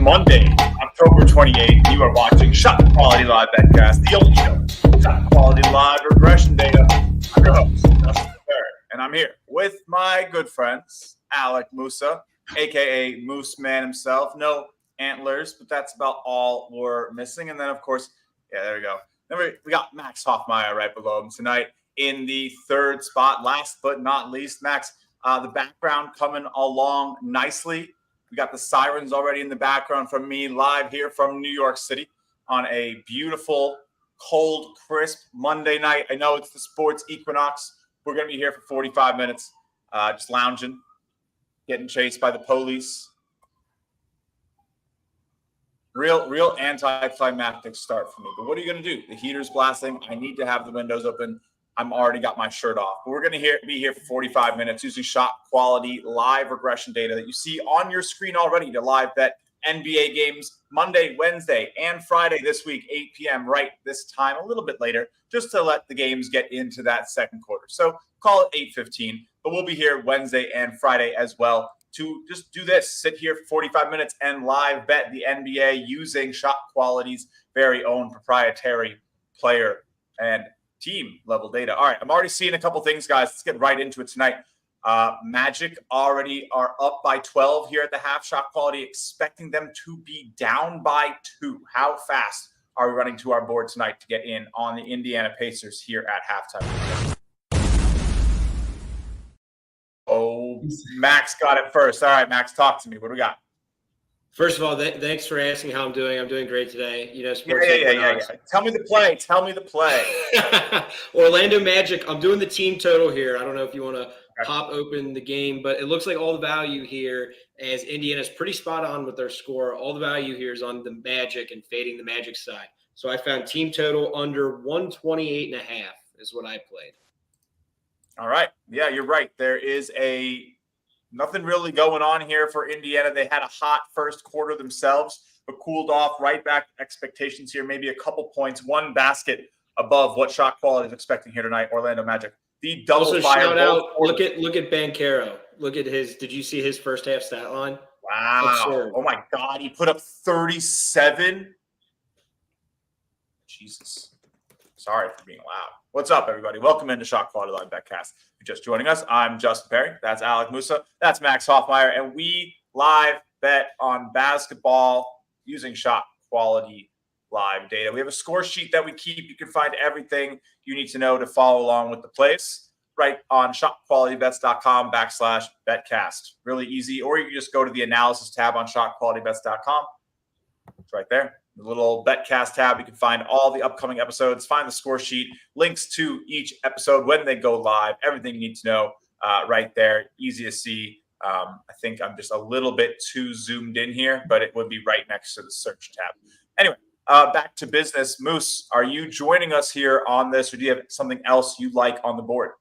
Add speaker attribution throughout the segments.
Speaker 1: Monday, October 28th. You are watching ShotQuality Live BetCast, the only show, ShotQuality Live Regression Data. I'm your host, Perri, and I'm here with my good friends, Alec Musa, a.k.a. Moose Man himself. No antlers, but that's about all we're missing. And then, of course, yeah, there we go. Then we got Max Hofmeyer right below him tonight in the third spot. Last but not least, Max, the background coming along nicely. We got the sirens already in the background from me live here from New York City on a beautiful, cold, crisp Monday night. I know it's the sports equinox. We're going to be here for 45 minutes, just lounging, getting chased by the police. Real anticlimactic start for me. But what are you going to do? The heater's blasting. I need to have the windows open. I'm already got my shirt off. But we're going to be here for 45 minutes using ShotQuality Live regression data that you see on your screen already to live bet NBA games Monday, Wednesday, and Friday this week, 8 p.m. right this time, a little bit later, just to let the games get into that second quarter. So call it 8:15, but we'll be here Wednesday and Friday as well to just do this, sit here for 45 minutes and live bet the NBA using ShotQuality's very own proprietary player and team level data. All right, I'm already seeing a couple things, guys. Let's get right into it tonight. Magic already are up by 12 here at the half. ShotQuality expecting them to be down by 2. How fast are we running to our board tonight to get in on the Indiana Pacers here at halftime? Oh, Max got it first. All right, Max, talk to me. What do we got?
Speaker 2: First of all, thanks for asking how I'm doing. I'm doing great today. You know, sports.
Speaker 1: Yeah. Tell me the play.
Speaker 2: Orlando Magic. I'm doing the team total here. I don't know if you want to pop open the game, but it looks like all the value here, as Indiana's pretty spot on with their score. All the value here is on the Magic and fading the Magic side. So I found team total under 128.5 is what I played.
Speaker 1: All right. Yeah, you're right. There is nothing really going on here for Indiana. They had a hot first quarter themselves, but cooled off right back to expectations here. Maybe a couple points, one basket above what ShotQuality is expecting here tonight. Orlando Magic. The double
Speaker 2: also,
Speaker 1: fire.
Speaker 2: Shout out. Look at Banchero. Look at his. Did you see his first half stat line?
Speaker 1: Wow. Absurd. Oh my God. He put up 37. Jesus. Sorry for being loud. What's up, everybody? Welcome into ShotQuality Live BetCast. If you're just joining us, I'm Justin Perri. That's Alec Musa. That's Max Hofmeyer. And we live bet on basketball using ShotQuality Live data. We have a score sheet that we keep. You can find everything you need to know to follow along with the plays right on ShotQualityBets.com/betcast. Really easy. Or you can just go to the analysis tab on ShotQualityBets.com. It's right there. The little BetCast tab, you can find all the upcoming episodes, find the score sheet, links to each episode when they go live, everything you need to know right there. Easy to see. I think I'm just a little bit too zoomed in here, but it would be right next to the search tab. Anyway, back to business. Moose, are you joining us here on this, or do you have something else you like on the board?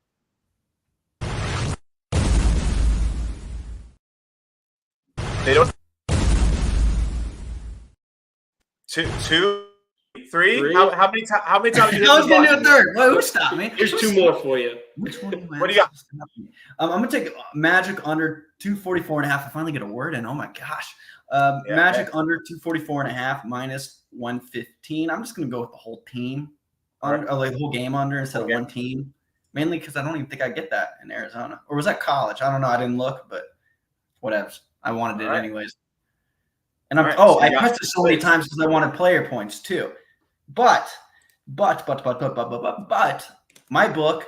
Speaker 1: They don't. Two, three. How many times?
Speaker 3: I was going to do a third. Wait, who stopped me?
Speaker 2: Here's two more for you.
Speaker 3: Which one?
Speaker 1: What do you got?
Speaker 3: I'm going to take Magic under 244.5. I finally get a word in. Oh my gosh. Magic under 244.5 minus 115. I'm just going to go with the whole team, like the whole game under instead of one team. Mainly because I don't even think I get that in Arizona. Or was that college? I don't know. I didn't look, but whatever. I wanted it anyways. And I pressed it so many times because I wanted player points too. But my book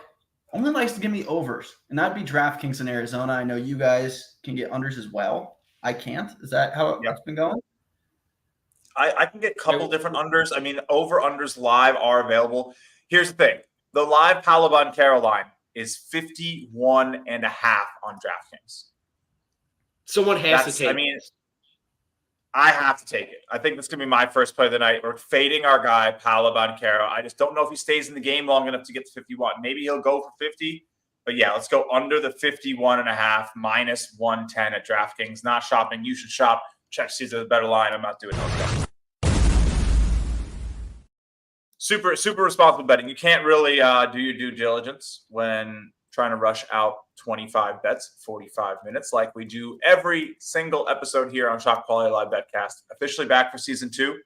Speaker 3: only likes to give me overs, and that'd be DraftKings in Arizona. I know you guys can get unders as well. I can't. Is that how it's been going?
Speaker 1: I can get a couple different unders. I mean, over-unders live are available. Here's the thing. The live Paolo Banchero is 51.5 on DraftKings.
Speaker 2: Someone has to take it.
Speaker 1: I have to take it. I think that's going to be my first play of the night. We're fading our guy, Paolo Banchero. I just don't know if he stays in the game long enough to get to 51. Maybe he'll go for 50. But, yeah, let's go under the 51.5 minus 110 at DraftKings. Not shopping. You should shop. Check sees a better line. I'm not doing those. Super responsible betting. You can't really do your due diligence when trying to rush out 25 bets, 45 minutes, like we do every single episode here on ShotQuality Live BetCast. Officially back for season 2.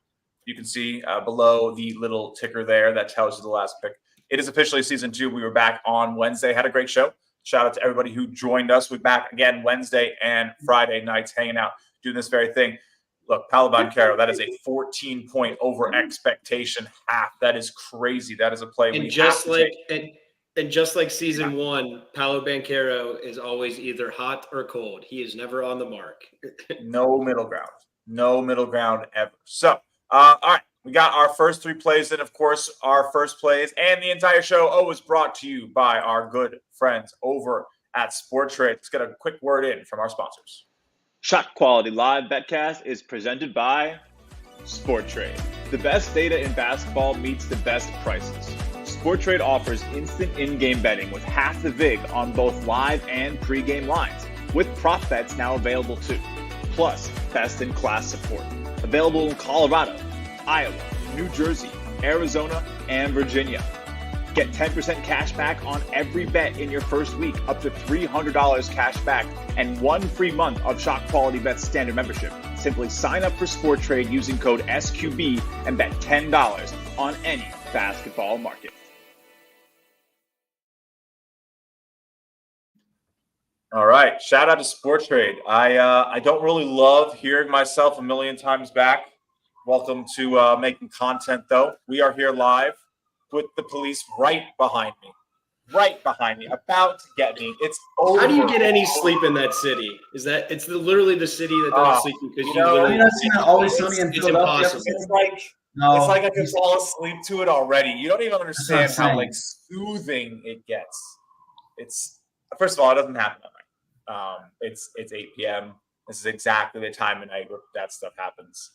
Speaker 1: You can see below the little ticker there that tells you the last pick. It is officially season 2. We were back on Wednesday. Had a great show. Shout out to everybody who joined us. We're back again Wednesday and Friday nights hanging out, doing this very thing. Look, Paolo, that is a 14-point over expectation half. That is crazy. That is a play we have to take.
Speaker 2: And just like season 1, Paolo Banchero is always either hot or cold. He is never on the mark.
Speaker 1: No middle ground. No middle ground ever. So, all right. We got our first 3 plays in, of course, our first plays. And the entire show always brought to you by our good friends over at SportTrade. Let's get a quick word in from our sponsors.
Speaker 4: ShotQuality Live BetCast is presented by SportTrade. The best data in basketball meets the best prices. SportTrade offers instant in-game betting with half the vig on both live and pre-game lines, with prop bets now available too. Plus, best-in-class support. Available in Colorado, Iowa, New Jersey, Arizona, and Virginia. Get 10% cash back on every bet in your first week, up to $300 cash back, and 1 free month of ShotQualityBets standard membership. Simply sign up for SportTrade using code SQB and bet $10 on any basketball market.
Speaker 1: All right. Shout out to SportTrade. I don't really love hearing myself a million times back. Welcome to making content, though. We are here live with the police right behind me, about to get me. It's over.
Speaker 2: How do you get any sleep in that city? It's literally the city that doesn't sleep because it's impossible.
Speaker 1: It's like I can fall asleep to it already. You don't even understand how soothing it gets. It's first of all, it doesn't happen at night. It's 8 p.m. This is exactly the time of night where that stuff happens.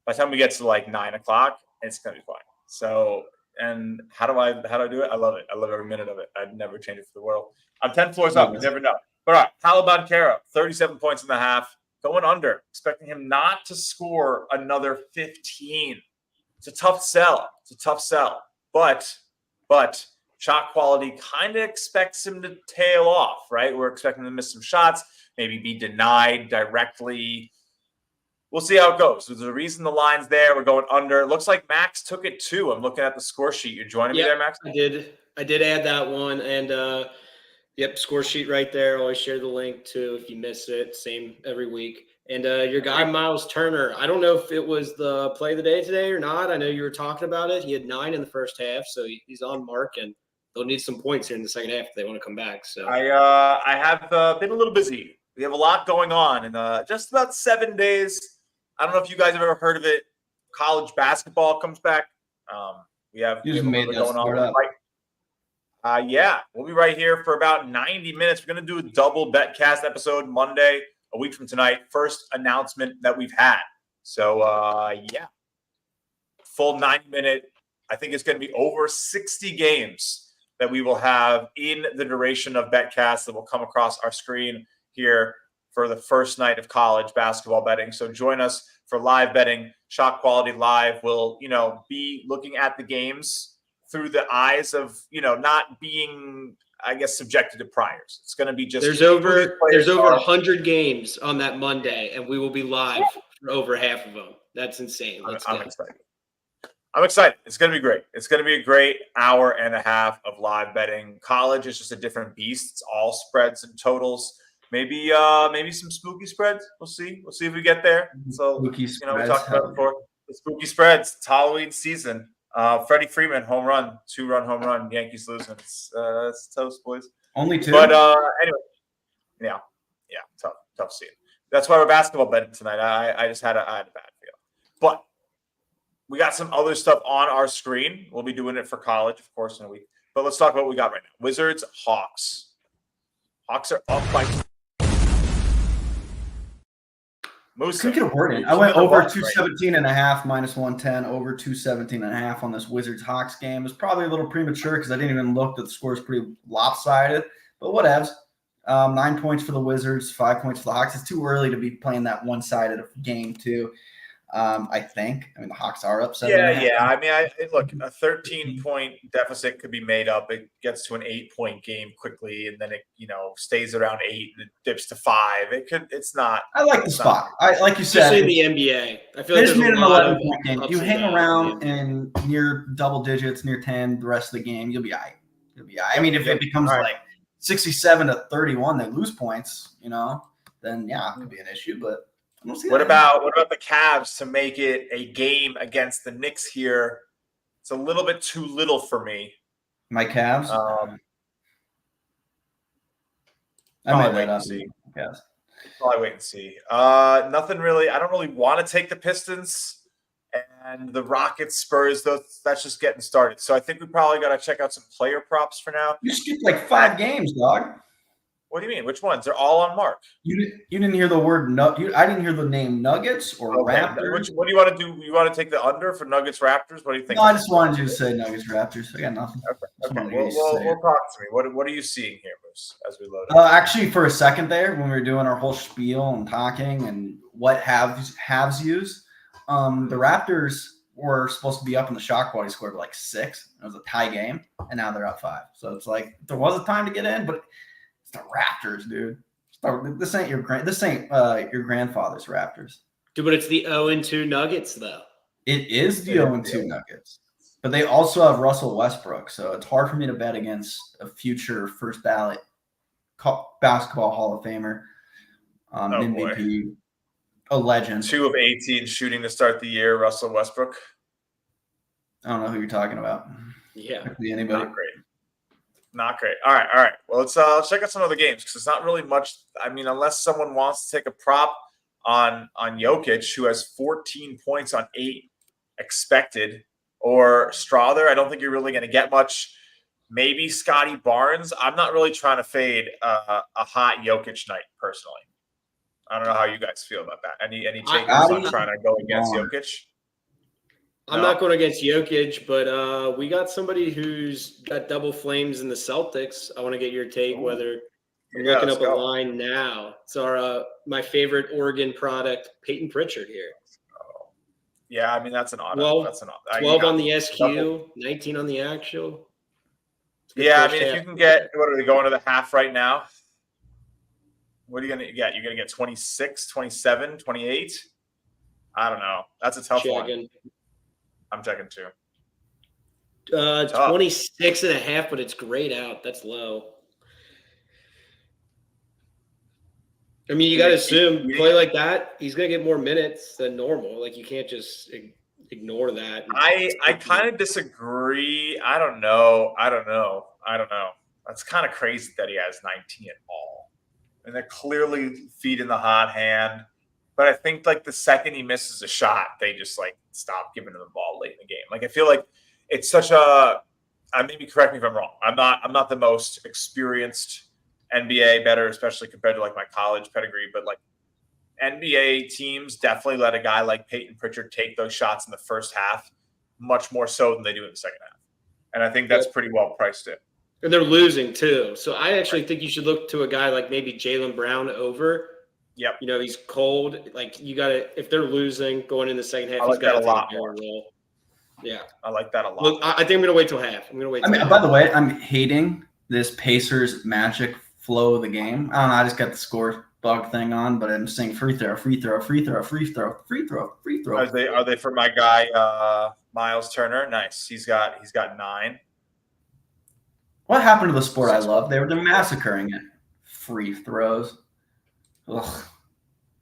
Speaker 1: By the time we get to 9 o'clock, it's gonna be fine. So. And how do I do it? I love it. I love every minute of it. I'd never change it for the world. I'm 10 floors up. You never know. But all right, Paolo Banchero, 37 points in the half, going under. Expecting him not to score another 15. It's a tough sell. But shot quality kind of expects him to tail off, right? We're expecting him to miss some shots, maybe be denied directly. We'll see how it goes. There's a reason the line's there. We're going under. It looks like Max took it too. I'm looking at the score sheet. You're joining me there, Max?
Speaker 2: I did add that one. And, score sheet right there. Always share the link too if you miss it. Same every week. And your guy, Miles Turner, I don't know if it was the play of the day today or not. I know you were talking about it. He had 9 in the first half, so he's on mark. And they'll need some points here in the second half if they want to come back. So
Speaker 1: I have been a little busy. We have a lot going on in just about 7 days. I don't know if you guys have ever heard of it. College basketball comes back. We have a little bit going on. We'll be right here for about 90 minutes. We're going to do a double BetCast episode Monday, a week from tonight. First announcement that we've had. So, full 90-minute. I think it's going to be over 60 games that we will have in the duration of BetCast that will come across our screen here for the first night of college basketball betting. So join us for live betting. ShotQuality Live will, be looking at the games through the eyes of, not being, I guess, subjected to priors. It's going to be just
Speaker 2: there's over 100 games on that Monday, and we will be live for over half of them. That's insane.
Speaker 1: I'm excited. It's going to be great. It's going to be a great hour and a half of live betting. College is just a different beast. It's all spreads and totals. Maybe some spooky spreads. We'll see. We'll see if we get there. So
Speaker 3: spooky spreads,
Speaker 1: we talked about it before. The spooky spreads. It's Halloween season. Freddie Freeman, home run, 2-run home run. Yankees losing. It's toast, boys.
Speaker 3: Only 2.
Speaker 1: But anyway, tough scene. That's why we're basketball betting tonight. I just had a bad feel. But we got some other stuff on our screen. We'll be doing it for college, of course, in a week. But let's talk about what we got right now. Wizards, Hawks. Hawks are up by Musa.
Speaker 3: Couldn't get a word in. I went over 217.5 minus 110, over 217.5 on this Wizards Hawks game. It's probably a little premature because I didn't even look that the score is pretty lopsided, but whatevs. 9 points for the Wizards, 5 points for the Hawks. It's too early to be playing that one-sided game too. I think. I mean, the Hawks are up 7.5.
Speaker 1: Yeah. I mean, look, a 13-point deficit could be made up. It gets to an 8-point game quickly, and then it, stays around 8 and it dips to 5. It's not.
Speaker 3: I like the spot. Like you said,
Speaker 2: especially in the NBA. I feel
Speaker 3: they
Speaker 2: like
Speaker 3: just made
Speaker 2: there's
Speaker 3: an
Speaker 2: a lot of
Speaker 3: 11-point game.
Speaker 2: ups
Speaker 3: You
Speaker 2: and
Speaker 3: hang
Speaker 2: downs
Speaker 3: around
Speaker 2: in
Speaker 3: in near double digits, near 10 the rest of the game, you'll be all right. I mean, if it becomes like 67-31, they lose points, then yeah, it could be an issue. But I don't see
Speaker 1: what
Speaker 3: that.
Speaker 1: about the Cavs to make it a game against the Knicks here? It's a little bit too little for me.
Speaker 3: My Cavs? I
Speaker 1: Probably
Speaker 3: might
Speaker 1: wait
Speaker 3: wait
Speaker 1: and see.
Speaker 3: Cavs.
Speaker 1: Probably wait and see. Nothing really. I don't really want to take the Pistons and the Rockets, Spurs. That's just getting started. So I think we probably got to check out some player props for now.
Speaker 3: You skipped like 5 games, dog.
Speaker 1: What do you mean? Which ones? They're all on Mark.
Speaker 3: You didn't hear the word I didn't hear the name Nuggets or Raptors.
Speaker 1: What do you want to do? You want to take the under for Nuggets Raptors? What do you think?
Speaker 3: No, I just wanted you to say Nuggets Raptors. I got nothing.
Speaker 1: Okay. We'll talk to me. What are you seeing here, Moose, as we load it?
Speaker 3: Actually, for a second there, when we were doing our whole spiel and talking and what halves use, the Raptors were supposed to be up in the ShotQuality Score by like 6. It was a tie game, and now they're up 5. So it's like there was a time to get in, but it's the Raptors, dude. This ain't your grandfather's Raptors.
Speaker 2: Dude, but it's the 0-2 Nuggets, though.
Speaker 3: It is the 0-2 Nuggets, but they also have Russell Westbrook, so it's hard for me to bet against a future first ballot basketball Hall of Famer, MVP,
Speaker 1: boy.
Speaker 3: A legend.
Speaker 1: 2 of 18 shooting to start the year, Russell Westbrook.
Speaker 3: I don't know who you're talking about.
Speaker 2: Yeah,
Speaker 3: could be anybody.
Speaker 1: Not great. All right. Well, let's check out some other games because it's not really much. I mean, unless someone wants to take a prop on Jokic, who has 14 points on 8 expected, or Strother, I don't think you're really going to get much. Maybe Scotty Barnes. I'm not really trying to fade a hot Jokic night personally. I don't know how you guys feel about that. Any takers on trying to go against Jokic?
Speaker 2: I'm not going against Jokic, but we got somebody who's got double flames in the Celtics. I want to get your take. Whether I'm looking up a line now. It's my favorite Oregon product, Peyton Pritchard here.
Speaker 1: Yeah, I mean that's an auto.
Speaker 2: 12 on the SQ, 19 on the actual.
Speaker 1: Yeah, I mean if you can get, what are they going to the half right now? What are you going to get? You're going to get 26, 27, 28? I don't know. That's a tough one. I'm checking too.
Speaker 2: 26.5, but it's grayed out. That's low. I mean, you got to assume play like that, he's going to get more minutes than normal. Like, you can't just ignore that.
Speaker 1: I kind of disagree. I don't know. That's kind of crazy that he has 19 at all. And they're clearly feeding the hot hand. But I think, like, the second he misses a shot, they just, like, stop giving him the ball late in the game. Like, I feel like it's such a – maybe correct me if I'm wrong. I'm not the most experienced NBA bettor, especially compared to, like, my college pedigree. But, like, NBA teams definitely let a guy like Peyton Pritchard take those shots in the first half much more so than they do in the second half. And I think that's pretty well priced in.
Speaker 2: And they're losing, too. So I actually think you should look to a guy like maybe Jaylen Brown over.
Speaker 1: Yep.
Speaker 2: You know, he's cold. Like, you got to – if they're losing going in the second half,
Speaker 1: I like that a lot more.
Speaker 2: Yeah.
Speaker 1: I like that a lot.
Speaker 2: Look, I think I'm going to wait till half.
Speaker 3: By the way, I'm hating this Pacers Magic flow of the game. I don't know. I just got the score bug thing on, but I'm saying free throw.
Speaker 1: Are they for my guy Miles Turner? Nice. He's got 9.
Speaker 3: What happened to the sport I love? They're massacring it. Free throws. Ugh.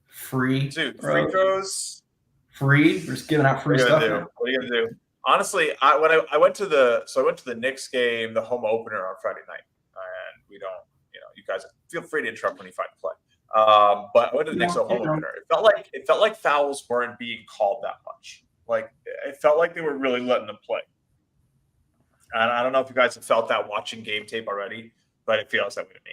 Speaker 3: Free
Speaker 1: throws.
Speaker 3: Free. We're just giving out free stuff.
Speaker 1: What are you gonna do? Honestly, I went to the Knicks game, the home opener on Friday night, and we don't, you guys feel free to interrupt when you find play. But I went to the Knicks home opener. It felt like fouls weren't being called that much. Like it felt like they were really letting them play. And I don't know if you guys have felt that watching game tape already, but it feels that way to me.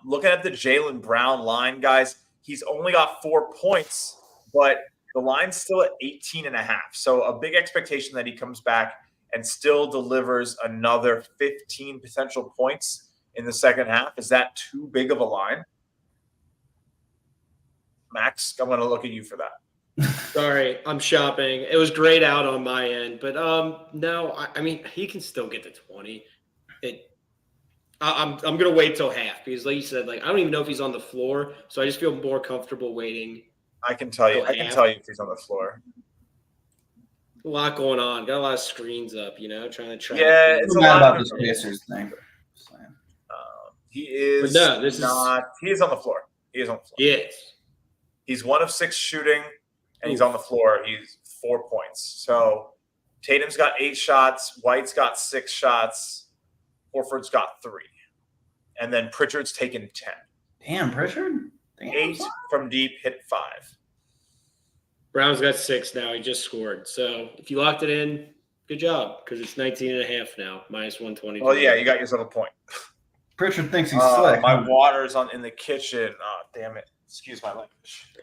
Speaker 1: Looking at the Jaylen Brown line, guys, he's only got 4 points, but the line's still at 18.5. So a big expectation that he comes back and still delivers another 15 potential points in the second half. Is that too big of a line? Max, I'm going to look at you for that.
Speaker 2: Sorry, I'm shopping. It was grayed out on my end, but no, I mean he can still get to 20. I'm gonna wait till half because, like you said, like I don't even know if he's on the floor, so I just feel more comfortable waiting.
Speaker 1: I can tell you.
Speaker 2: till
Speaker 1: I can
Speaker 2: half.
Speaker 1: tell you if he's on the floor.
Speaker 2: A lot going on. Got a lot of screens up, trying to track.
Speaker 1: Yeah, it's a
Speaker 3: mad
Speaker 1: lot
Speaker 3: about
Speaker 1: of
Speaker 3: this Pacers thing.
Speaker 1: He is
Speaker 2: no, this is-
Speaker 1: not. He is on the floor. He is on the floor.
Speaker 2: Yes.
Speaker 1: He's 1 of 6 shooting, and he's on the floor. He's 4 points. So Tatum's got 8 shots. White's got 6 shots. Horford's got 3. And then Pritchard's taken 10.
Speaker 3: Damn, Pritchard. Damn,
Speaker 1: 8 from deep, hit 5.
Speaker 2: Brown's got 6 now. He just scored. So if you locked it in, good job because it's 19.5 now, minus 120.
Speaker 1: Well, yeah, you got yourself a point.
Speaker 3: Pritchard thinks he's slick.
Speaker 1: My water's in the kitchen. Oh, damn it. Excuse my language.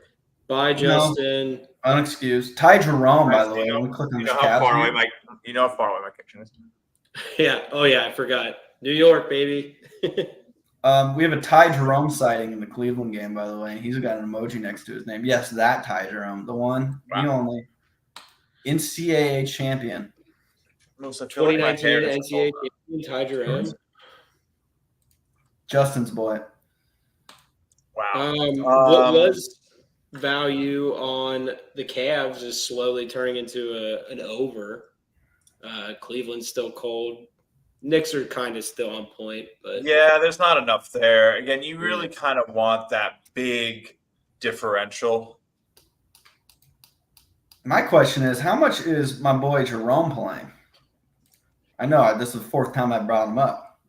Speaker 2: Bye, Justin.
Speaker 3: Unexcused. Ty Jerome, by the way.
Speaker 1: You know,
Speaker 3: Let me click on
Speaker 1: you
Speaker 3: this
Speaker 1: know how far away
Speaker 3: tab.
Speaker 1: how far away my kitchen is?
Speaker 2: Yeah. Oh, yeah. I forgot. New York, baby.
Speaker 3: We have a Ty Jerome sighting in the Cleveland game, by the way. He's got an emoji next to his name. Yes, that Ty Jerome, the one, the only NCAA champion.
Speaker 1: Musa, 2019
Speaker 2: NCAA champion, Ty Jerome.
Speaker 3: Justin's boy.
Speaker 1: Wow.
Speaker 2: What was value on the Cavs is slowly turning into an over. Cleveland's still cold. Knicks are kind of still on point, but
Speaker 1: yeah, there's not enough there. Again, you really kind of want that big differential.
Speaker 3: My question is, how much is my boy Jerome playing? I know this is the 4th time I brought him up.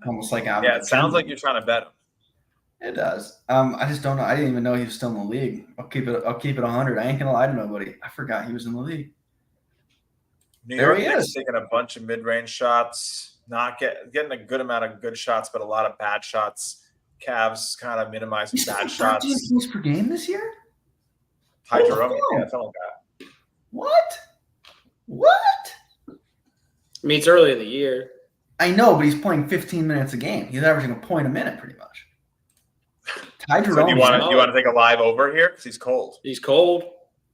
Speaker 3: Almost like I'm.
Speaker 1: Yeah, it sounds like you're trying to bet him.
Speaker 3: It does. I just don't know. I didn't even know he was still in the league. I'll keep it 100. I ain't gonna lie to nobody. I forgot he was in the league.
Speaker 1: New
Speaker 3: There
Speaker 1: York
Speaker 3: he
Speaker 1: Knicks
Speaker 3: is.
Speaker 1: taking a bunch of mid-range shots, not getting a good amount of good shots, but a lot of bad shots. Cavs kind of minimizing
Speaker 3: He's
Speaker 1: bad
Speaker 3: scored 13
Speaker 1: shots.
Speaker 3: points per game this year?
Speaker 1: Ty
Speaker 3: Oh,
Speaker 1: Jerome,
Speaker 3: no.
Speaker 1: yeah, something like that.
Speaker 3: What?
Speaker 2: I mean it's early in the year.
Speaker 3: I know, but he's playing 15 minutes a game. He's averaging a point a minute, pretty much. Ty
Speaker 1: So
Speaker 3: Jerome.
Speaker 1: do you want to take a live over here because he's cold?
Speaker 2: He's cold.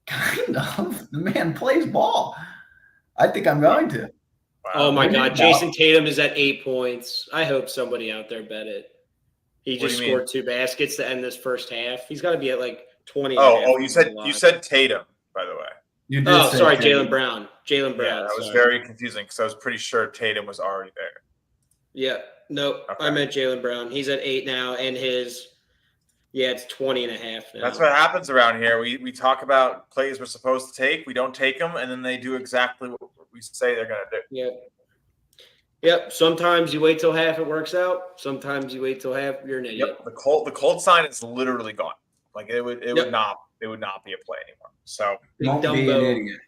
Speaker 3: Kind of. The man plays ball. I think I'm going to.
Speaker 1: Wow.
Speaker 2: Oh my
Speaker 3: Maybe
Speaker 2: God,
Speaker 3: not.
Speaker 2: Jason Tatum is at 8 points. I hope somebody out there bet it. He
Speaker 1: What do
Speaker 2: just
Speaker 1: you
Speaker 2: scored 2 baskets to end this first half. He's got to be at like 20.
Speaker 1: Oh, you said Tatum, by the way.
Speaker 3: You did
Speaker 2: Oh,
Speaker 3: say
Speaker 2: sorry,
Speaker 3: Tatum.
Speaker 2: Jalen Brown. Jalen Brown.
Speaker 1: Yeah, that was
Speaker 2: sorry.
Speaker 1: very confusing because I was pretty sure Tatum was already there.
Speaker 2: Yeah, nope.
Speaker 1: Okay.
Speaker 2: I meant Jalen Brown. He's at 8 now, and it's 20.5 now.
Speaker 1: That's what happens around here. We talk about plays we're supposed to take. We don't take them, and then they do exactly what we say they're going to do.
Speaker 2: Yep. Sometimes you wait till half, it works out. Sometimes you wait till half, you're an idiot.
Speaker 1: Yep. The cold sign is literally gone. Like it would not be a play anymore. So
Speaker 2: Big
Speaker 3: Don't be an
Speaker 2: Dumbo.
Speaker 3: idiot.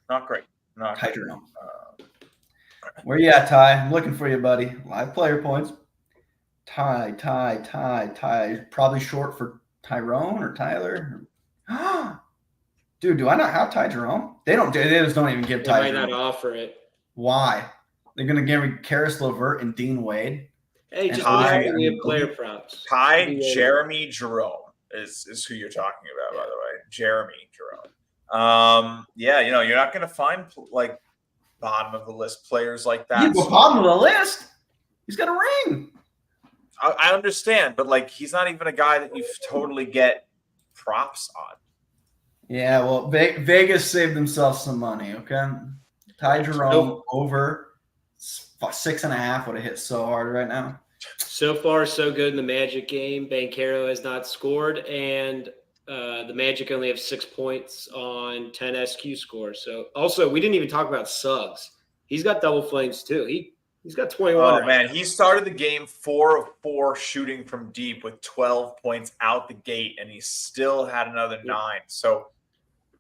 Speaker 1: not great. Not
Speaker 3: Ty
Speaker 1: great.
Speaker 3: Jerome. Where you at, Ty? I'm looking for you, buddy. Live player points. Ty. Probably short for Tyrone or Tyler. Dude, do I not have Ty Jerome? They just don't even give
Speaker 2: They
Speaker 3: Ty
Speaker 2: might
Speaker 3: Jerome.
Speaker 2: not offer it.
Speaker 3: Why? They're gonna give me Karis LeVert and Dean Wade.
Speaker 2: Hey,
Speaker 3: And
Speaker 2: just
Speaker 1: Ty-
Speaker 2: we have player props.
Speaker 1: Ty Jeremy Jerome is who you're talking about, by the way. Jeremy Jerome. Yeah, you're not going to find like bottom of the list players like that.
Speaker 3: He's the bottom of the list. He's got a ring.
Speaker 1: I understand, but like he's not even a guy that you totally get props on.
Speaker 3: Yeah, well, Vegas saved themselves some money. Okay, Ty Jerome over 6.5 would have hit so hard right now.
Speaker 2: So far, so good in the Magic game. Banchero has not scored, and the Magic only have 6 points on 10 SQ scores. So, also, we didn't even talk about Suggs. He's got double flames too. He's got 21.
Speaker 1: Oh
Speaker 2: right
Speaker 1: man,
Speaker 2: now.
Speaker 1: he started the game 4 of 4 shooting from deep with 12 points out the gate, and he still had another 9. So,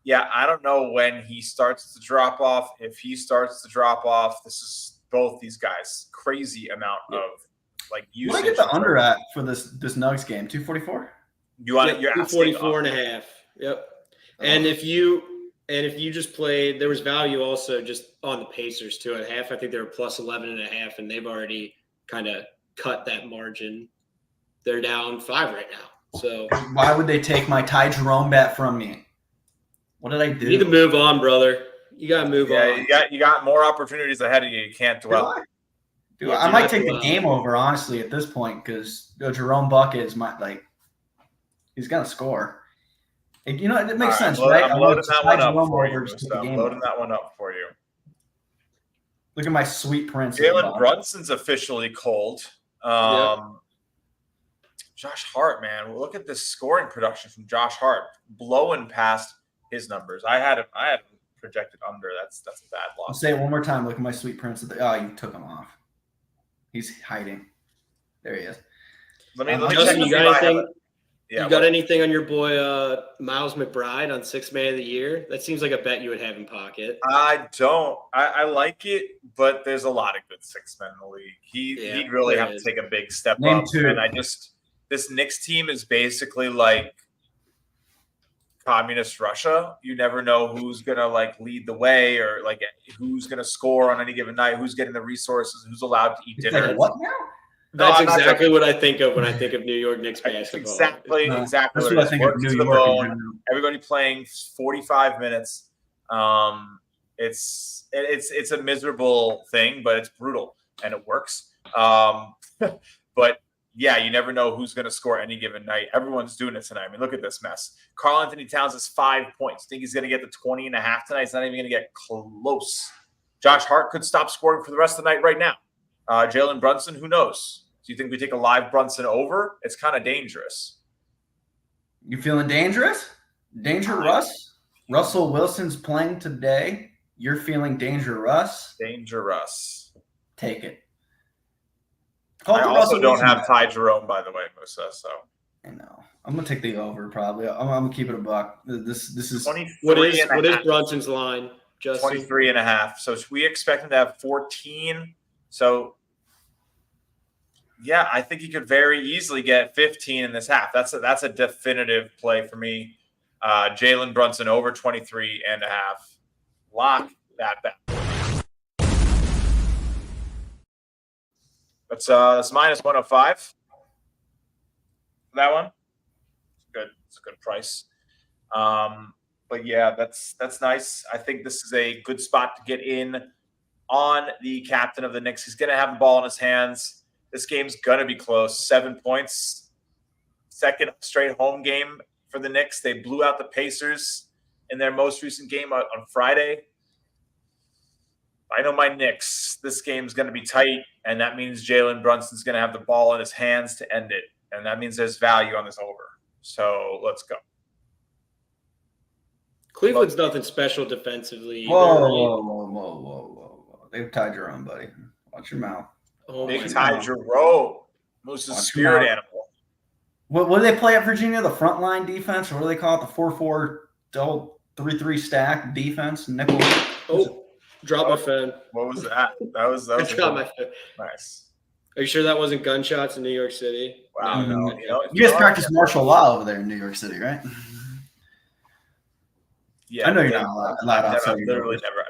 Speaker 1: yeah, I don't know when he starts to drop off. If he starts to drop off, this is both these guys crazy amount of like usage.
Speaker 3: What do I get the under at for this Nuggets game? 244.
Speaker 1: You want
Speaker 2: Yep,
Speaker 1: you're asking
Speaker 2: 244.5. Yep. And if you just played, there was value also just on the Pacers too at half. I think they were plus 11.5, and they've already kind of cut that margin. They're down 5 right now. So
Speaker 3: why would they take my Ty Jerome bet from me? What did I do?
Speaker 2: you need to move on, brother. You got to move on.
Speaker 1: You got more opportunities ahead of you. You can't dwell.
Speaker 3: I might take the game over, honestly, at this point, because Jerome Bucket is he's gonna score. It makes sense, right?
Speaker 1: I'm loading that one up for you. I'm loading that one up for you.
Speaker 3: Look at my sweet prince.
Speaker 1: Jalen Brunson's officially cold. Josh Hart, man, look at this scoring production from Josh Hart, blowing past his numbers. I had him projected under. That's a bad loss.
Speaker 3: I'll say it one more time. Look at my sweet prince. You took him off. He's hiding. There he is.
Speaker 1: Let me
Speaker 2: Justin,
Speaker 1: check.
Speaker 2: you got anything?
Speaker 1: Yeah,
Speaker 2: you got anything on your boy Miles McBride on 6th Man of the Year? That seems like a bet you would have in pocket.
Speaker 1: I don't. I like it, but there's a lot of good 6 men in the league. He'd really have to take a big step up. And this Knicks team is basically like communist Russia. You never know who's gonna lead the way or who's gonna score on any given night, who's getting the resources, who's allowed to eat dinner.
Speaker 3: Like, what now?
Speaker 2: That's exactly what I think of when I think of New York Knicks basketball.
Speaker 1: Exactly.
Speaker 3: That's what I think of New York.
Speaker 1: Everybody playing 45 minutes. It's a miserable thing, but it's brutal and it works. But yeah, you never know who's going to score any given night. Everyone's doing it tonight. I mean, look at this mess. Karl Anthony Towns has 5 points. Think he's going to get to 20.5 tonight? He's not even going to get close. Josh Hart could stop scoring for the rest of the night right now. Jalen Brunson, who knows? Do you think we take a live Brunson over? It's kind of dangerous.
Speaker 3: You feeling dangerous? Dangerous? Russell Wilson's playing today. You're feeling dangerous?
Speaker 1: Dangerous.
Speaker 3: Take it.
Speaker 1: I also don't have Ty Jerome, by the way, Musa. So
Speaker 3: I know. I'm gonna take the over probably. I'm gonna keep it a buck. This is
Speaker 2: what is Brunson's line? Just
Speaker 1: 23.5. So we expect him to have 14. So yeah, I think he could very easily get 15 in this half. That's a definitive play for me. Jalen Brunson over 23.5. Lock that bet. That's minus 105. That one, good. It's a good price. But yeah, that's nice. I think this is a good spot to get in on the captain of the Knicks. He's going to have the ball in his hands. This game's going to be close. 7 points. Second straight home game for the Knicks. They blew out the Pacers in their most recent game on Friday. I know my Knicks. This game's going to be tight, and that means Jalen Brunson's going to have the ball in his hands to end it, and that means there's value on this over. So let's go.
Speaker 2: Cleveland's nothing special defensively.
Speaker 3: Whoa. They've tied your own, buddy. Watch your mouth.
Speaker 1: Big Ty Jerome. Moose's spirit animal.
Speaker 3: What do they play at Virginia? The frontline defense? Or what do they call it? The 4-4 double 3-3 stack defense? Nickel.
Speaker 2: Oh, drop my phone.
Speaker 1: What was that? That was
Speaker 2: got my phone.
Speaker 1: Nice.
Speaker 2: Are you sure that wasn't gunshots in New York City?
Speaker 1: Wow. No.
Speaker 3: You guys practice martial law over there in New York City, right?
Speaker 1: Yeah,
Speaker 3: I know you're not allowed outside.
Speaker 1: Literally never.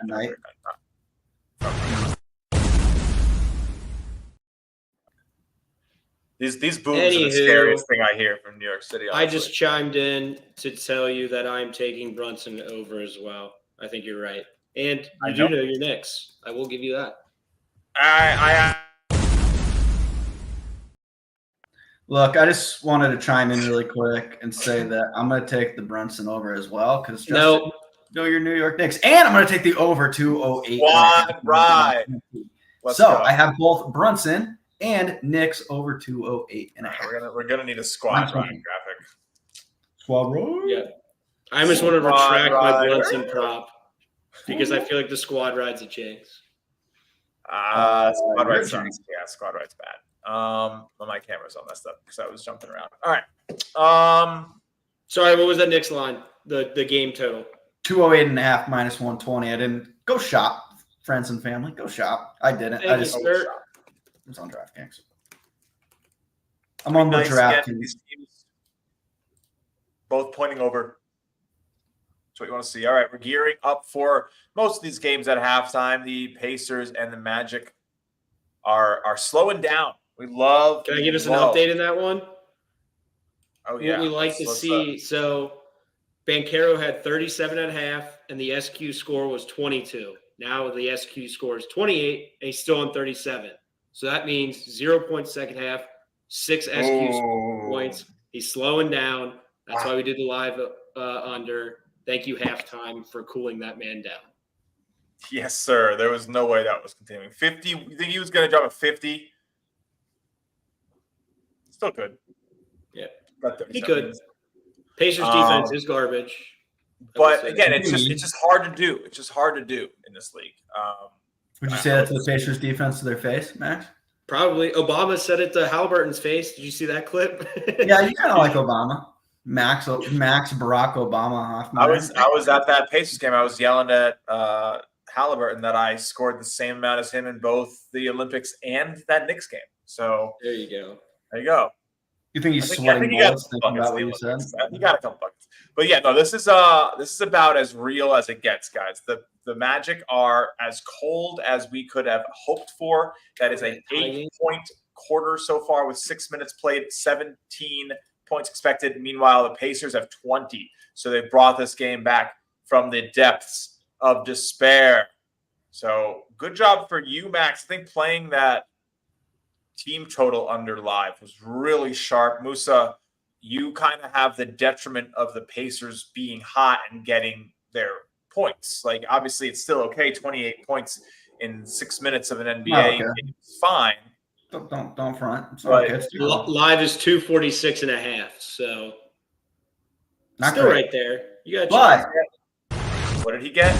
Speaker 1: These boobs are the scariest thing I hear from New York City. Honestly.
Speaker 2: I just chimed in to tell you that I'm taking Brunson over as well. I think you're right, and you do know your Knicks. I will give you that.
Speaker 3: Look, I just wanted to chime in really quick and say that I'm going to take the Brunson over as well because know your New York Knicks, and I'm going to take the over 208.
Speaker 1: Right.
Speaker 3: I have both Brunson and Knicks over 208.5.
Speaker 1: We're gonna need a squad ride graphic.
Speaker 3: Squad ride.
Speaker 2: Yeah. I just want to retract my Brunson prop because I feel like the squad ride's a jinx.
Speaker 1: Squad ride sucks. Yeah, squad ride's bad. My camera's all messed up because I was jumping around. All right.
Speaker 2: Sorry, what was that Knicks line? The game total.
Speaker 3: 208.5 minus 120. I didn't go shop, friends and family. Go shop. I didn't. I just it's on DraftKings. I'm on the DraftKings.
Speaker 1: Both pointing over. That's what you want to see. All right, we're gearing up for most of these games at halftime. The Pacers and the Magic are slowing down. We love.
Speaker 2: Can I give us an update in that one?
Speaker 1: Oh yeah.
Speaker 2: What we like to see. So Banchero had 37.5, and the SQ score was 22. Now the SQ score is 28, and he's still on 37. So that means 0 points second half, 6 SQ points. He's slowing down. That's why we did the live under. Thank you, halftime, for cooling that man down.
Speaker 1: Yes, sir. There was no way that was continuing. 50. You think he was going to drop a 50? Still good.
Speaker 2: Yeah.
Speaker 1: He
Speaker 2: could. Pacers defense is garbage.
Speaker 1: But again, it's just hard to do. It's just hard to do in this league.
Speaker 3: Would you say that to the Pacers defense to their face, Max?
Speaker 2: Probably. Obama said it to Halliburton's face. Did you see that clip?
Speaker 3: Yeah, you kind of like Obama. Max, Barack Obama, Hofmeyer.
Speaker 1: I was at that Pacers game. I was yelling at Halliburton that I scored the same amount as him in both the Olympics and that Knicks game. So
Speaker 2: there you go.
Speaker 1: There you go.
Speaker 3: You think he's sweating bullets thinking about what you said?
Speaker 1: He got a couple buckets. But yeah, no, this is about as real as it gets, guys. The Magic are as cold as we could have hoped for. That is a 8-point quarter so far with 6 minutes played, 17 points expected. Meanwhile, the Pacers have 20. So they brought this game back from the depths of despair. So good job for you, Max. I think playing that team total under live was really sharp. Musa, you kind of have the detriment of the Pacers being hot and getting their points. Like, obviously, it's still okay. 28 points in 6 minutes of an NBA game is fine.
Speaker 3: Don't front.
Speaker 2: Live is 246.5, so
Speaker 3: not
Speaker 2: still
Speaker 3: great.
Speaker 2: Right there. You got.
Speaker 1: What did he get?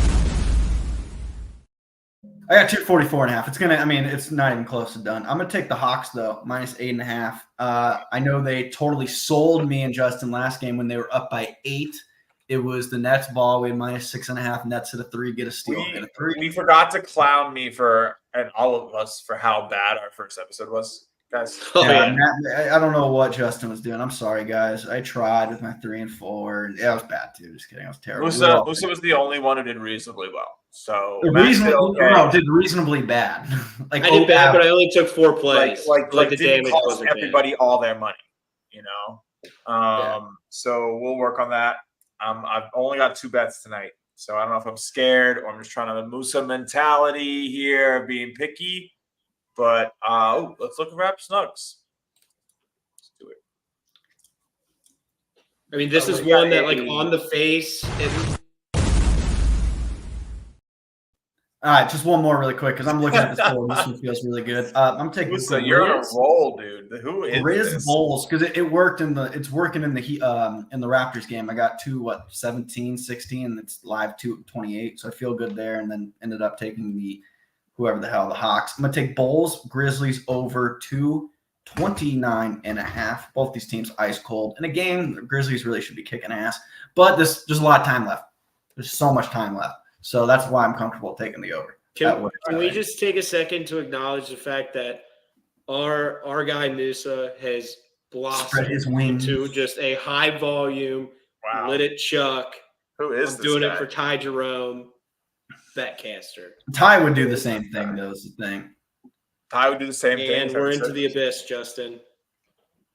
Speaker 3: I got 244.5. It's gonna. I mean, it's not even close to done. I'm gonna take the Hawks though, -8.5. I know they totally sold me and Justin last game when they were up by 8. It was the Nets ball. We had -6.5. Nets hit a 3, get a steal, get a 3.
Speaker 1: We forgot to clown me and all of us for how bad our first episode was, guys.
Speaker 3: I don't know what Justin was doing. I'm sorry, guys. I tried with my 3 and 4. Yeah, I was bad too. Just kidding. I was terrible.
Speaker 1: Musa was the only one who did reasonably well. So
Speaker 3: did reasonably bad.
Speaker 2: Like I did bad, but I only took 4 plays.
Speaker 1: Like the damage cost everybody all their money. You know. So we'll work on that. I've only got 2 bets tonight, so I don't know if I'm scared or I'm just trying to Musa mentality here, being picky. But let's look at Rap Snugs. Let's do it.
Speaker 2: I mean, this is one that, like, on the face.
Speaker 3: All right, just one more really quick because I'm looking at this poll. This one feels really good. I'm taking.
Speaker 1: Musa, you're on a roll, dude. Who is
Speaker 3: Riz Bowles? Because it worked it's working in the Raptors game. I got 17, 16, and it's live 28. So I feel good there, and then ended up taking the Hawks. I'm gonna take Bulls, Grizzlies over 229.5. Both these teams ice cold in a game. The Grizzlies really should be kicking ass, but there's a lot of time left. There's so much time left. So that's why I'm comfortable taking the over.
Speaker 2: Can we just take a second to acknowledge the fact that our guy Musa has blossomed into just a high volume, lit it Chuck.
Speaker 1: Who is this
Speaker 2: doing
Speaker 1: guy?
Speaker 2: It for Ty Jerome, betcaster.
Speaker 3: Ty would do the same thing, though, is the thing.
Speaker 1: Ty would do the same thing.
Speaker 2: And we're into the abyss, Justin.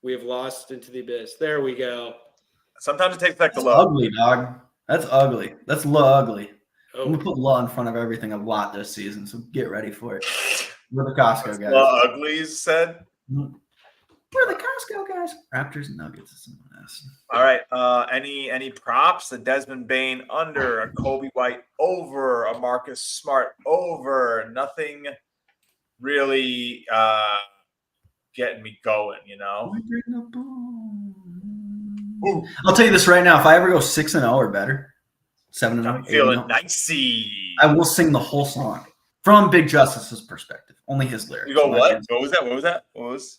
Speaker 2: We have lost into the abyss. There we go.
Speaker 1: Sometimes it takes back the
Speaker 3: That's
Speaker 1: love.
Speaker 3: Ugly, dog. That's ugly. That's ugly. I'm going to put law in front of everything a lot this season, so get ready for it. We're the Costco guys.
Speaker 1: Uglies said.
Speaker 3: We're the Costco guys. Raptors and Nuggets is someone else.
Speaker 1: All right. Any props? The Desmond Bain under, a Kobe White over, a Marcus Smart over. Nothing really getting me going, you know?
Speaker 3: I'll tell you this right now. If I ever go 6-0 or better, 7-0.
Speaker 1: I'm feeling nicey.
Speaker 3: I will sing the whole song from Big Justice's perspective. Only his lyrics.
Speaker 1: You go what? What was that?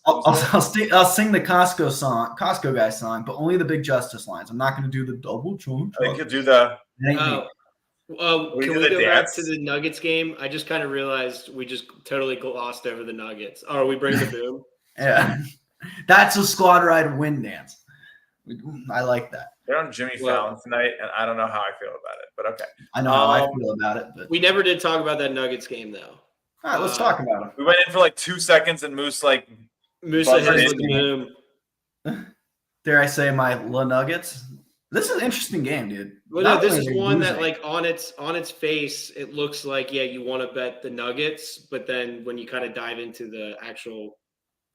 Speaker 3: I'll sing the Costco guy song, but only the Big Justice lines. I'm not going to do the double chunk.
Speaker 1: I think you'll do the.
Speaker 2: Can we go back to the Nuggets game? I just kind of realized we just totally glossed over the Nuggets. Oh, we bring the boom.
Speaker 3: Yeah, that's a squad ride win dance. I like that.
Speaker 1: They're on Jimmy Fallon tonight, and I don't know how I feel about it, but okay.
Speaker 3: I know how I feel about it. But
Speaker 2: we never did talk about that Nuggets game, though.
Speaker 3: All right, let's talk about it.
Speaker 1: We went in for like 2 seconds, and Musa hit
Speaker 2: the boom.
Speaker 3: dare I say, my Nuggets. This is an interesting game, dude.
Speaker 2: Well, no, this is one that, like, on its face, it looks like, yeah, you want to bet the Nuggets, but then when you kind of dive into the actual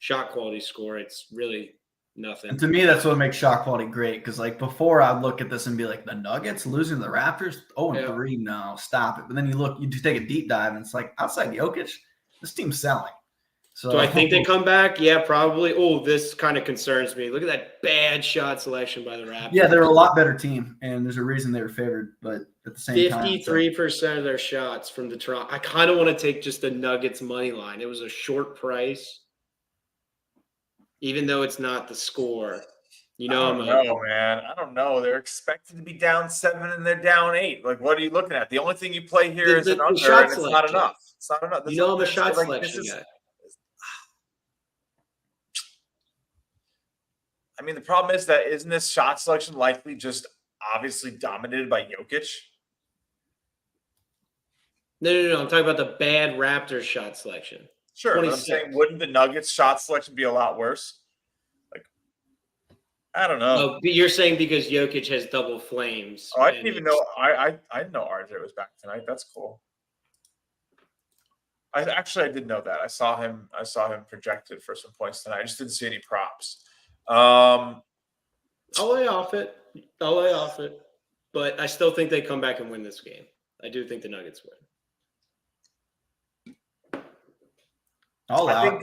Speaker 2: shot quality score, it's really nothing.
Speaker 3: And to me, that's what makes shot quality great. Because, like, before I'd look at this and be like, the Nuggets losing to the Raptors? 0-3, no, stop it. But then you just take a deep dive, and it's like, outside Jokic, this team's selling. So
Speaker 2: do I think they come back? Yeah, probably. Oh, this kind of concerns me. Look at that bad shot selection by the Raptors.
Speaker 3: Yeah, they're a lot better team, and there's a reason they were favored. But at the same time,
Speaker 2: 53% of their shots from the Toronto. I kind of want to take just the Nuggets money line. It was a short price, even though it's not the score.
Speaker 1: I don't know, man. I don't know. They're expected to be down 7 and they're down 8. Like, what are you looking at? The only thing you play here is an under, and it's not enough. It's not enough.
Speaker 2: I'm a shot selection guy.
Speaker 1: I mean, the problem is that isn't this shot selection likely just obviously dominated by Jokic?
Speaker 2: No. I'm talking about the bad Raptors shot selection.
Speaker 1: Sure, but I'm saying, wouldn't the Nuggets shot selection be a lot worse? Like, I don't know.
Speaker 2: Oh, you're saying because Jokic has double flames.
Speaker 1: Oh, I didn't even know. I didn't know RJ was back tonight. That's cool. I did know that. I saw him projected for some points tonight. I just didn't see any props.
Speaker 2: I'll lay off it. But I still think they come back and win this game. I do think the Nuggets win.
Speaker 1: I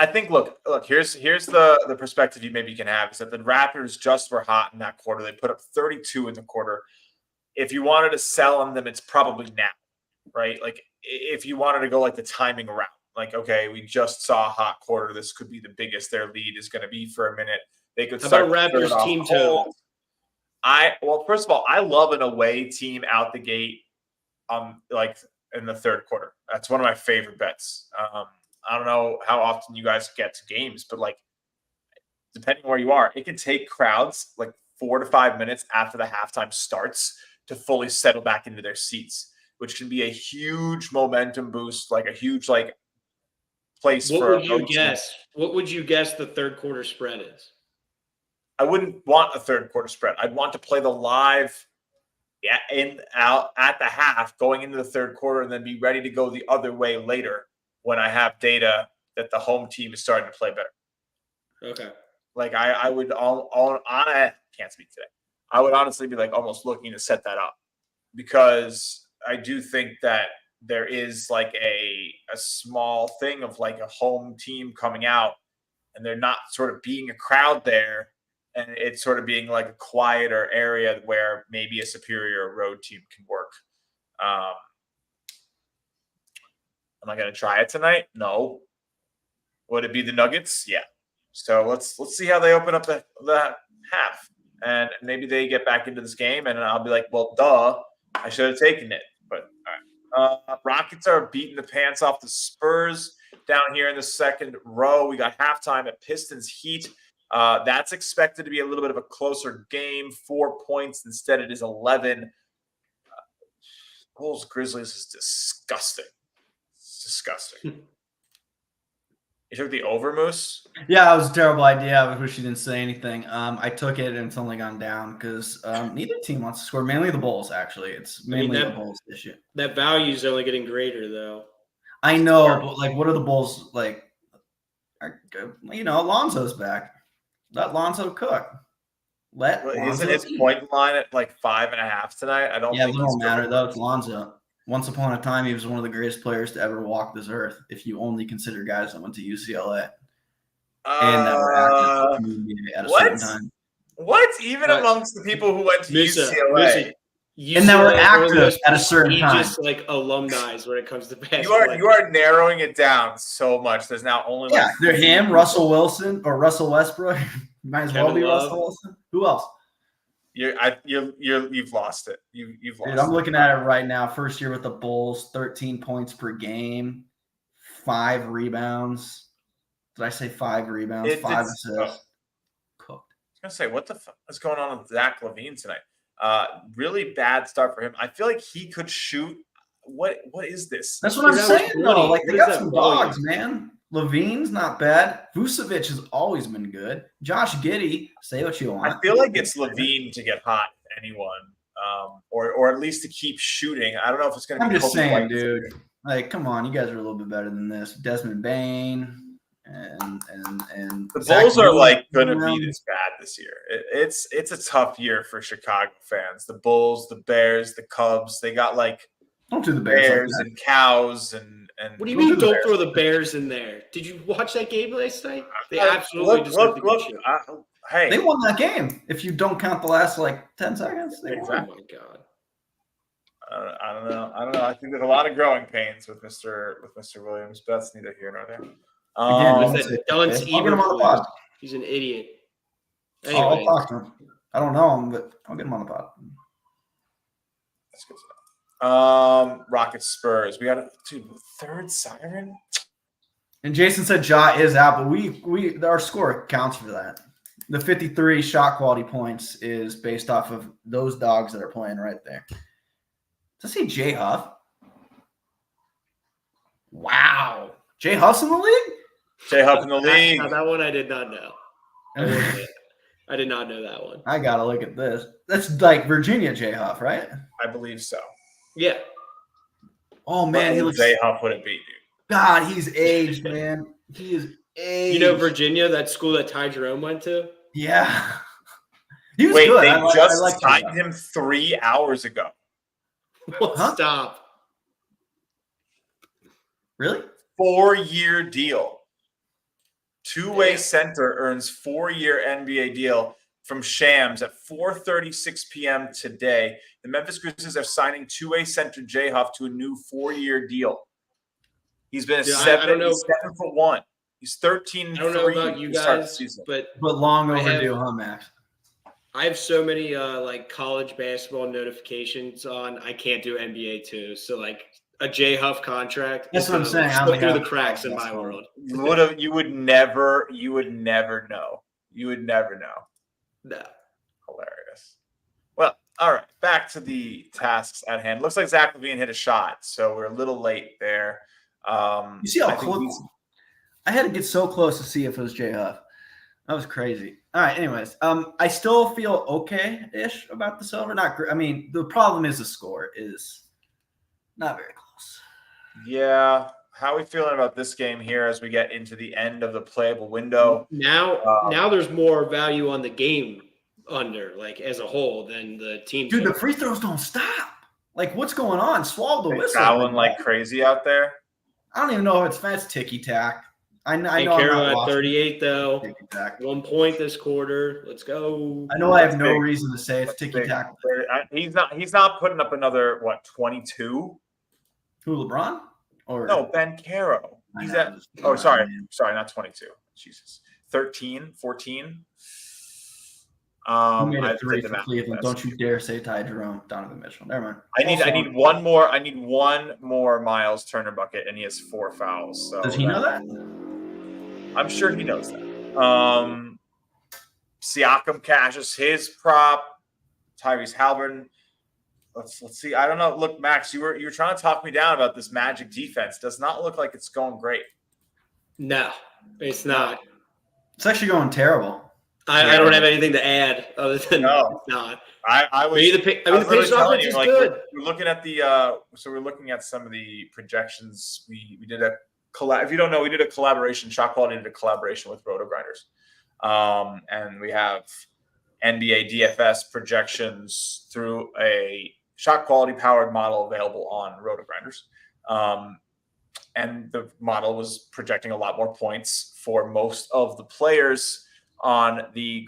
Speaker 1: think. Look. Here's the perspective you maybe can have is that the Raptors just were hot in that quarter. They put up 32 in the quarter. If you wanted to sell on them, it's probably now, right? Like if you wanted to go like the timing route. Like, okay, we just saw a hot quarter. This could be the biggest their lead is going to be for a minute. They could start.
Speaker 2: How about Raptors team total?
Speaker 1: First of all, I love an away team out the gate, like in the third quarter. That's one of my favorite bets. I don't know how often you guys get to games, but like, depending where you are, it can take crowds like 4 to 5 minutes after the halftime starts to fully settle back into their seats, which can be a huge momentum boost, like a huge place. What
Speaker 2: would you guess the third quarter spread is?
Speaker 1: I wouldn't want a third quarter spread. I'd want to play the live out at the half going into the third quarter and then be ready to go the other way later when I have data that the home team is starting to play better.
Speaker 2: Okay.
Speaker 1: Like I would I can't speak today. I would honestly be like almost looking to set that up because I do think that there is like a small thing of like a home team coming out and they're not sort of being a crowd there and it's sort of being like a quieter area where maybe a superior road team can work. Am I going to try it tonight? No. Would it be the Nuggets? Yeah. So let's see how they open up the half and maybe they get back into this game and I'll be like, well, duh, I should have taken it. But all right. Rockets are beating the pants off the Spurs down here in the second row. We got halftime at Pistons Heat. That's expected to be a little bit of a closer game, 4 points. Instead, it is 11. Bulls Grizzlies is disgusting. It's disgusting. You took the over, Moose?
Speaker 3: Yeah, it was a terrible idea. I wish you didn't say anything. I took it, and it's only gone down because neither team wants to score. Mainly the Bulls, actually. It's mainly the Bulls issue.
Speaker 2: That value is only getting greater, though.
Speaker 3: I know, but like, what are the Bulls like? Lonzo's back. Let Lonzo cook.
Speaker 1: Isn't his point line at like 5.5 tonight? I don't think
Speaker 3: it don't matter though. It's Lonzo. Once upon a time, he was one of the greatest players to ever walk this earth. If you only consider guys that went to UCLA and that were active in the NBA at a certain time.
Speaker 1: What? Even amongst the people who went to UCLA.
Speaker 3: And that were active at a certain time.
Speaker 2: Just like alumni when it comes to basketball.
Speaker 1: You are narrowing it down so much. There's now only
Speaker 3: they're him, Russell Wilson, or Russell Westbrook. Might as well be Russell Wilson. Who else?
Speaker 1: You've lost it. You've lost.
Speaker 3: Dude, I'm looking at it right now. First year with the Bulls, 13 points per game, 5 rebounds. Did I say 5 rebounds? 5 assists. Cooked.
Speaker 1: I was gonna say, what the fuck is going on with Zach LaVine tonight? Really bad start for him. I feel like he could shoot. What is this?
Speaker 3: That's what I'm saying, though. Like, they got some dogs, man. Levine's not bad. Vucevic has always been good. Josh Giddey, say what you want.
Speaker 1: I feel like it's Levine to get hot, anyone, or at least to keep shooting. I don't know if it's going to be.
Speaker 3: I'm just
Speaker 1: Kobe
Speaker 3: saying,
Speaker 1: White.
Speaker 3: dude. Like, come on, you guys are a little bit better than this. Desmond Bain and
Speaker 1: The
Speaker 3: Zach
Speaker 1: Bulls are
Speaker 3: Miller
Speaker 1: like going to
Speaker 3: around.
Speaker 1: be this bad this year. It's a tough year for Chicago fans. The Bulls, the Bears, the Cubs. They got like
Speaker 3: Don't do the Bears like
Speaker 1: and cows and.
Speaker 2: What do you mean? Don't throw the Bears in there? Did you watch that game last night? They absolutely deserve the good shit.
Speaker 1: Hey,
Speaker 3: they won that game. If you don't count the last 10 seconds, they won.
Speaker 2: Oh my god.
Speaker 1: I don't know. I think there's a lot of growing pains with Mr. Williams, but that's neither here nor there.
Speaker 3: I'll get him on the pod.
Speaker 2: He's an idiot.
Speaker 3: Anyway. I'll talk to him. I don't know him, but I'll get him on the pod.
Speaker 1: That's good stuff. Rockets Spurs. We got a third siren.
Speaker 3: And Jason said Ja is out, but we our score counts for that. The 53 shot quality points is based off of those dogs that are playing right there. Does it say Jay Huff? Wow. Jay Huff's in the league?
Speaker 1: Jay Huff in the league.
Speaker 2: That one I did not know. I did not know that one.
Speaker 3: I got to look at this. That's like Virginia Jay Huff, right?
Speaker 1: I believe so.
Speaker 2: Yeah.
Speaker 3: Oh, man. He looks.
Speaker 1: Jay Huff would it be, dude?
Speaker 3: God, he's aged, man. He is aged.
Speaker 2: You know Virginia, that school that Ty Jerome went to?
Speaker 3: Yeah. He was
Speaker 1: Wait,
Speaker 3: good.
Speaker 1: they just signed him 3 hours ago.
Speaker 2: Huh? Stop.
Speaker 3: Really?
Speaker 1: 4-year deal. Two-way center earns 4-year NBA deal from Shams at 4:36 p.m. today. The Memphis Grizzlies are signing two-way center Jay Huff to a new 4-year deal. He's been he's 7'1". He's 13.
Speaker 2: I don't know about you guys, but
Speaker 3: long overdue, huh, Max?
Speaker 2: I have so many college basketball notifications on. I can't do NBA too. So a Jay Huff contract.
Speaker 3: That's what I'm saying.
Speaker 2: Slip through the cracks in my world.
Speaker 1: You would never know. You would never know.
Speaker 2: No.
Speaker 1: Hilarious. Well, all right. Back to the tasks at hand. Looks like Zach LaVine hit a shot, so we're a little late there.
Speaker 3: You see how close? I had to get so close to see if it was Jay Huff. That was crazy. All right. Anyways, I still feel okay-ish about the silver. Not great. I mean, the problem is the score is not very close.
Speaker 1: Yeah. How are we feeling about this game here as we get into the end of the playable window?
Speaker 2: Now there's more value on the game under, as a whole, than the team.
Speaker 3: Dude, the free throws don't stop. What's going on? Swallow the whistle.
Speaker 1: Fouling like crazy out there.
Speaker 3: I don't even know if it's fast ticky-tack. I know I'm
Speaker 2: not 38, though. Ticky-tack. 1 point this quarter. Let's go.
Speaker 3: I know I have no reason to say it's ticky-tack.
Speaker 1: He's not putting up another, 22?
Speaker 3: Who, LeBron? Or
Speaker 1: no, Ben Caro. He's at – sorry, not 22. Jesus. 13, 14.
Speaker 3: Who made a 3 for Cleveland? Don't you dare say Ty Jerome, Donovan Mitchell. Never mind.
Speaker 1: I need one more. I need one more Miles Turner bucket, and he has 4 fouls. So
Speaker 3: does he know that?
Speaker 1: I'm sure he knows that. Siakam cashes his prop. Tyrese Halliburton. Let's see. I don't know. Look, Max, you were trying to talk me down about this Magic defense. Does not look like it's going great.
Speaker 2: No, it's not.
Speaker 3: It's actually going terrible.
Speaker 2: I don't have anything to add other than it's not.
Speaker 1: I was.
Speaker 2: The Pacers offense is good.
Speaker 1: We're looking at we're looking at some of the projections. We did a collab. If you don't know, we did a collaboration. ShotQuality did a collaboration with Roto Grinders, and we have NBA DFS projections through a ShotQuality powered model available on Roto Grinders. And the model was projecting a lot more points for most of the players on the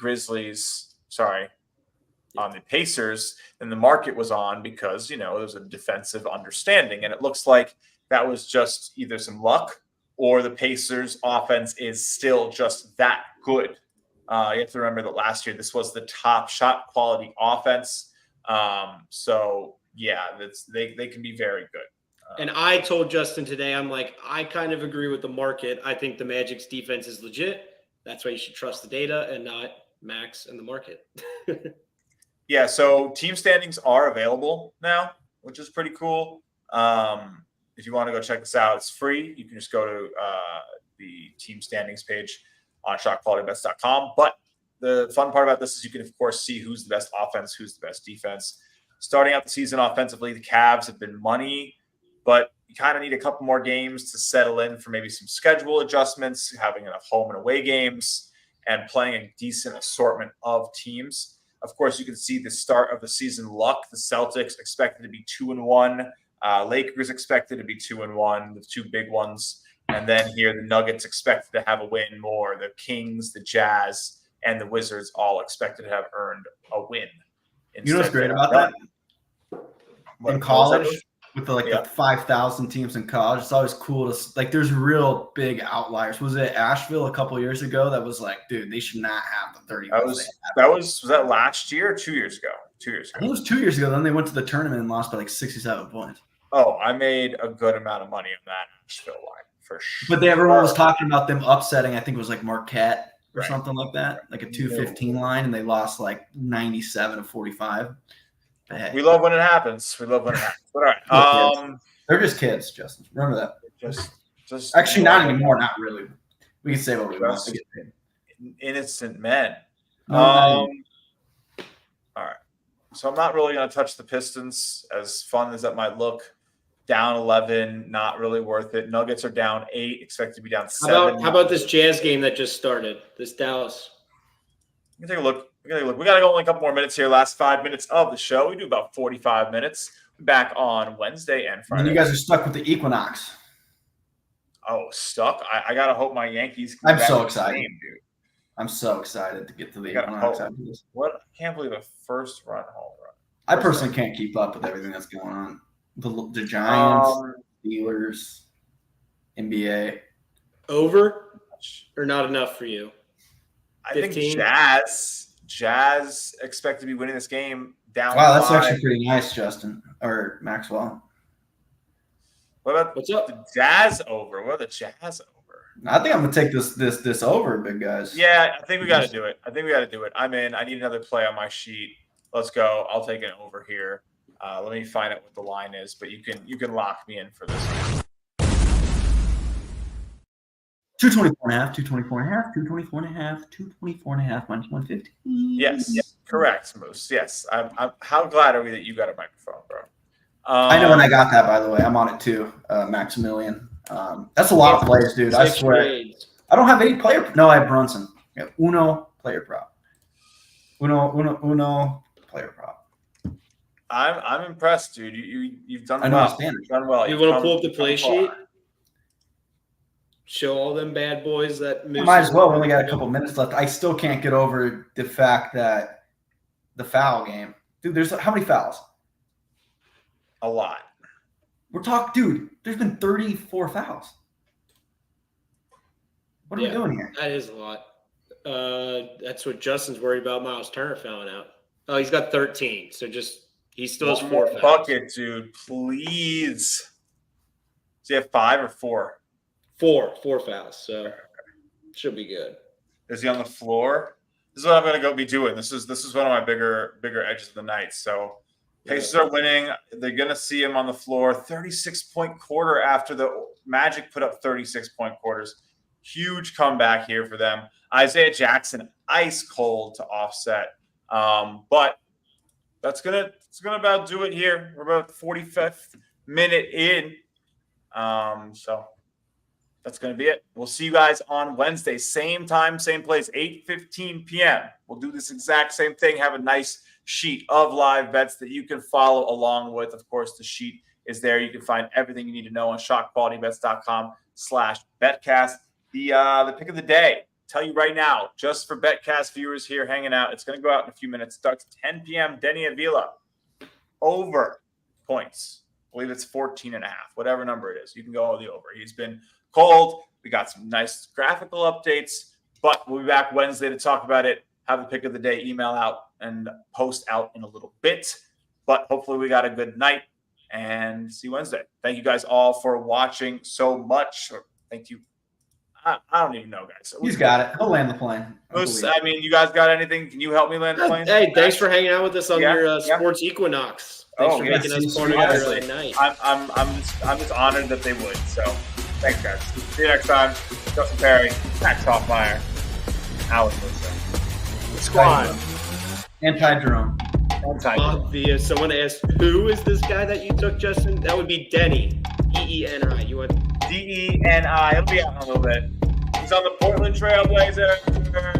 Speaker 1: on the Pacers than the market was on because, there's a defensive understanding. And it looks like that was just either some luck or the Pacers offense is still just that good. You have to remember that last year, this was the top shot quality offense. So yeah, they can be very good.
Speaker 2: And I told Justin today, I'm like, I kind of agree with the market. I think the Magic's defense is legit. That's why you should trust the data and not Max and the market.
Speaker 1: Yeah, so team standings are available now, which is pretty cool. If you want to go check this out, it's free. You can just go to the team standings page on ShotQualityBets.com. But the fun part about this is you can, of course, see who's the best offense, who's the best defense. Starting out the season offensively, the Cavs have been money, but you kind of need a couple more games to settle in for maybe some schedule adjustments, having enough home and away games, and playing a decent assortment of teams. Of course, you can see the start of the season luck. The Celtics expected to be 2-1. Lakers expected to be 2-1, the two big ones. And then here, the Nuggets expected to have a win more. The Kings, the Jazz, and the Wizards all expected to have earned a win.
Speaker 3: You know what's great about that? In college, with the 5,000 teams in college, it's always cool to like. There's real big outliers. Was it Asheville a couple years ago that was like, dude, they should not have the 30?
Speaker 1: Was that last year or 2 years ago? 2 years ago.
Speaker 3: I think it was 2 years ago. Then they went to the tournament and lost by like 67 points.
Speaker 1: Oh, I made a good amount of money on that Asheville line for sure.
Speaker 3: But everyone was talking about them upsetting. I think it was like Marquette or something like that, like a 215 line, and they lost like 97-45. But hey,
Speaker 1: we love when it happens. But all right,
Speaker 3: they're just kids, Justin. Remember that.
Speaker 1: Just
Speaker 3: actually not anymore. Not really. We can say what we want.
Speaker 1: Innocent men.
Speaker 3: No,
Speaker 1: all right. So I'm not really going to touch the Pistons, as fun as that might look. Down 11, not really worth it. Nuggets are down 8, expect to be down 7.
Speaker 2: How about this Jazz game that just started? This Dallas.
Speaker 1: We can take a look. We got to go only a couple more minutes here. Last 5 minutes of the show. We do about 45 minutes. We're back on Wednesday and Friday.
Speaker 3: And you guys are stuck with the Equinox.
Speaker 1: Oh, stuck? I got to hope my Yankees
Speaker 3: I'm so excited. Dude. I'm so excited to get to the Equinox after this.
Speaker 1: What? I can't believe a first run home run.
Speaker 3: I personally can't keep up with everything that's going on. The Giants, Steelers, NBA.
Speaker 2: Over or not enough for you?
Speaker 1: 15? I think Jazz expect to be winning this game down.
Speaker 3: Wow, that's actually pretty nice, Justin or Maxwell.
Speaker 1: What's up? The Jazz over. What are the Jazz over?
Speaker 3: I think I'm gonna take this over, big guys.
Speaker 1: Yeah, I think we got to do it. I'm in. I need another play on my sheet. Let's go. I'll take it over here. Let me find out what the line is, but you can lock me in for this.
Speaker 3: 224.5, 224.5, 224.5, 224.5 minus 150.
Speaker 1: Yes, correct, Moose. Yes, I'm. How glad are we that you got a microphone, bro?
Speaker 3: I know when I got that, by the way. I'm on it too, Maximilian. That's a lot of plays, dude. I swear. I don't have any player. No, I have Brunson. I have Uno player prop. Uno player prop.
Speaker 1: I'm impressed, dude. You've done
Speaker 3: well.
Speaker 1: You've done well.
Speaker 2: You want to pull up the play sheet? Show all them bad boys that Musa.
Speaker 3: Might as well. We only got a couple minutes left. I still can't get over the fact that the foul game. Dude, there's how many fouls?
Speaker 1: A lot.
Speaker 3: We're talking, dude, there's been 34 fouls. What are we doing here?
Speaker 2: That is a lot. That's what Justin's worried about Miles Turner fouling out. Oh, he's got 13. So he still has 4 fouls.
Speaker 1: Bucket, dude, please. Does he have 5 or 4?
Speaker 2: 4 fouls. So should be good.
Speaker 1: Is he on the floor? This is what I'm going to go be doing. This is one of my bigger edges of the night. So Pacers are winning. They're going to see him on the floor. 36-point quarter after the Magic put up 36-point quarters. Huge comeback here for them. Isaiah Jackson, ice cold to offset. But that's gonna about do it here. We're about 45th minute in. So that's gonna be it. We'll see you guys on Wednesday. Same time, same place, 8:15 p.m. We'll do this exact same thing. Have a nice sheet of live bets that you can follow along with. Of course, the sheet is there. You can find everything you need to know on ShotQualityBets.com/BetCast. The pick of the day. Tell you right now, just for BetCast viewers here hanging out, it's going to go out in a few minutes. Starts 10 p.m. Denny Avila. Over points. I believe it's 14.5, whatever number it is. You can go all the over. He's been cold. We got some nice graphical updates, but we'll be back Wednesday to talk about it. Have the pick of the day email out and post out in a little bit. But hopefully we got a good night and see you Wednesday. Thank you guys all for watching so much. Thank you. I don't even know, guys.
Speaker 3: He's got it. He'll land the plane.
Speaker 1: I mean, you guys got anything? Can you help me land the plane?
Speaker 2: Hey, thanks for hanging out with us on your Sports Equinox. Thanks for making us part of your night.
Speaker 1: I'm just honored that they would. So Thanks, guys. See you next time. Justin Perri, Max Hofmeyer, Alec Musa. Squad.
Speaker 3: Anti-drone.
Speaker 2: Obvious. Someone asked, who is this guy that you took, Justin? That would be Denny. D-E-N-I. You want
Speaker 1: D-E-N-I. He'll be out in a little bit. He's on the Portland Trailblazer.